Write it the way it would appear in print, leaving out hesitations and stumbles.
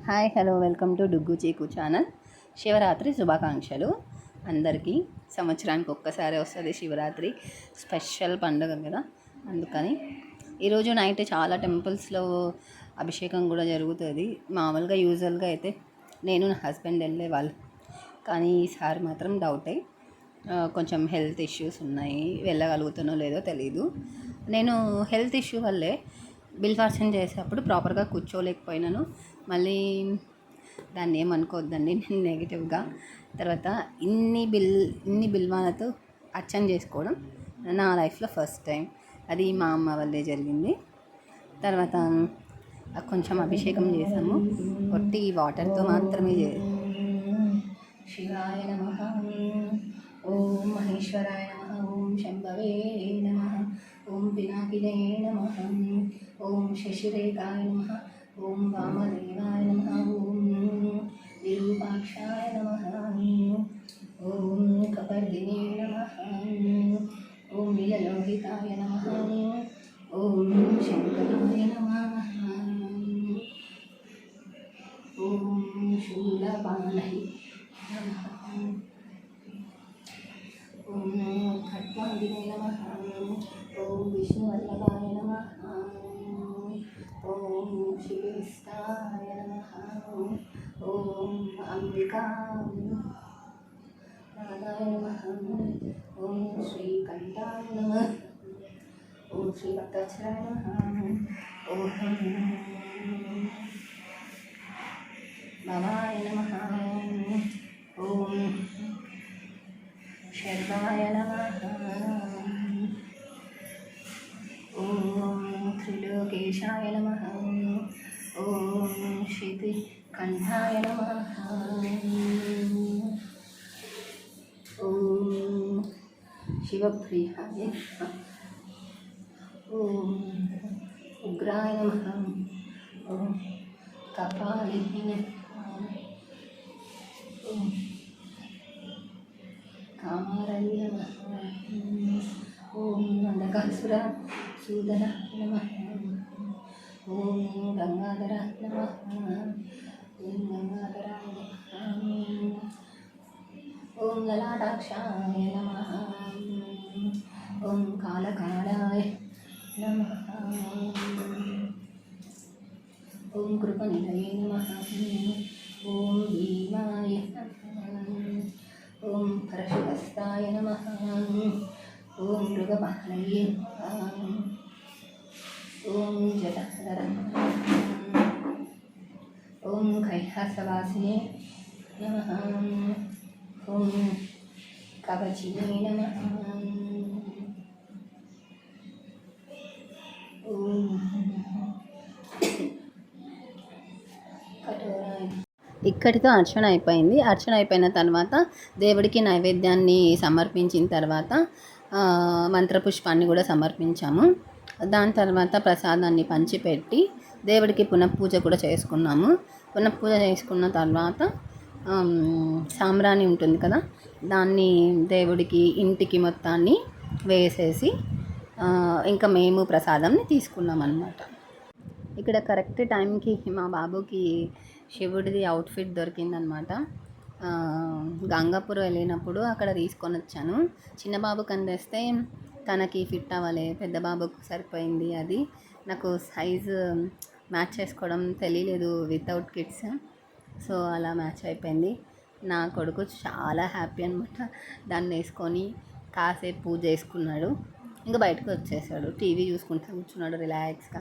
Hi hello welcome to డుగ్గు చీకు channel. Shivaratri శుభాకాంక్షలు అందరికీ. సంవత్సరానికి ఒక్కసారి వస్తుంది శివరాత్రి, స్పెషల్ పండుగ కదా, అందుకని ఈరోజు నైట్ చాలా టెంపుల్స్లో అభిషేకం కూడా జరుగుతుంది. మామూలుగా యూజువల్గా అయితే నేను నా హస్బెండ్ వెళ్ళేవాళ్ళు, కానీ ఈసారి మాత్రం డౌటే. కొంచెం హెల్త్ ఇష్యూస్ ఉన్నాయి, వెళ్ళగలుగుతానో లేదో తెలీదు. నేను హెల్త్ ఇష్యూ వల్లే బిల్వార్చన చేసేటప్పుడు ప్రాపర్గా కూర్చోలేకపోయినాను. మళ్ళీ దాన్ని ఏమనుకోవద్దండి నేను నెగిటివ్గా. తర్వాత ఇన్ని బిల్వాలతో అర్చన చేసుకోవడం నా లైఫ్లో ఫస్ట్ టైం. అది మా అమ్మ వల్లే జరిగింది. తర్వాత కొంచెం అభిషేకం చేసాము, కొట్టి వాటర్తో మాత్రమే శివాయ నమః, ఓం మహేశ్వరాయ నమః, ఓం శంభవే నమః, ఓం పినాకినే నమః, ఓం శశిరేఖాయ నమః, ఓం వామదేవాయ నమః, ఓం విరూపాక్షాయ నమః, ఓం కపర్దినే నమః, ఓం నీలలోహితాయ నమః, ఓం శంకరాయ నమః, ఓం శూలపాణై నమః, ఓం ఖడ్వాంగినే నమః, ఓం విష్ణువల్లభాయ నమః, ఓం శివేస్తాయ నమః, ఓం అంబికానాథాయ నమః, ఓం శ్రీకంఠాయ నమః, ఓం శ్రీభక్తాచలాయ నమః, ఓం భవాయ నమః, ఓం శర్వాయ నమః, ఓం త్రిలోకేశాయ నమః, ఓం శితికంఠాయ నమః, ఓం శివప్రియాయ నమః, ఓం ఉగ్రాయ నమః, ఓం కపాలినే నమః, ఓం కామారయ నమః, ఓం అంధకాసుర సూదన నమః, ఓం గంగాధర నమః, ఓం గంగాధరాయ నమః, ఓం లలాటాక్షాయ నమః, ఓం కాళకాలాయ నమః, ఓం కృపనిలయే నమః, ఓం భీమాయ నమః, ఓం పరశుహస్తాయ నమః, ఓం మృగపాలయే నమః, ఓం జటాధర నమః, ఓం కైలాసవాసినే నమః, ఓం కవచినే నమః, ఓం కఠోరాయ. ఇక్కడితో అర్చన అయిపోయింది. అర్చన అయిపోయిన తర్వాత దేవుడికి నైవేద్యాన్ని సమర్పించిన తర్వాత మంత్రపుష్పాన్ని కూడా సమర్పించాము. దాని తర్వాత ప్రసాదాన్ని పంచిపెట్టి దేవుడికి పునఃపూజ కూడా చేసుకున్నాము. పునఃపూజ చేసుకున్న తర్వాత సాంబ్రాణి ఉంటుంది కదా, దాన్ని దేవుడికి ఇంటికి మొత్తాన్ని వేసేసి ఇంకా మేము ప్రసాదాన్ని తీసుకున్నాం అన్నమాట. ఇక్కడ కరెక్ట్ టైంకి మా బాబుకి శివుడిది అవుట్ఫిట్ దొరికిందనమాట. గంగాపూర్ వెళ్ళినప్పుడు అక్కడ తీసుకొని వచ్చాను. చిన్న బాబుకి అందేస్తే తనకి ఫిట్ అవ్వాలి, పెద్ద బాబుకు సరిపోయింది. అది నాకు సైజు మ్యాచ్ చేసుకోవడం తెలియలేదు వితౌట్ కిడ్స్, సో అలా మ్యాచ్ అయిపోయింది. నా కొడుకు చాలా హ్యాపీ అనమాట. దాన్ని వేసుకొని కాసేపు పూజ చేసుకున్నాడు, ఇంకా బయటకు వచ్చేసాడు. టీవీ చూసుకుంటూ కూర్చున్నాడు రిలాక్స్గా.